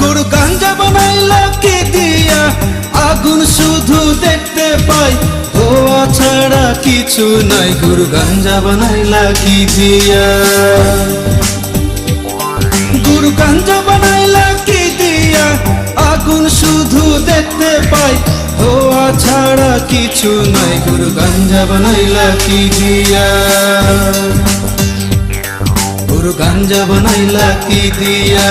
গুরু গাঞ্জা বানাইলা কি দিয়া, আগুন শুধু দেখতে পাই, ধোয়া ছাড়া কিছু নাই। গুরু গাঞ্জা বানাইলা কি দিয়া, গুরু গাঞ্জা বানাইলা কি দিয়া, আগুন শুধু দেখতে পাই, ধোয়া ছাড়া কিছু নাই। গুরু গাঞ্জা বানাইলা কি দিয়া, গুরু গাঞ্জা বানাইলা কি দিয়া।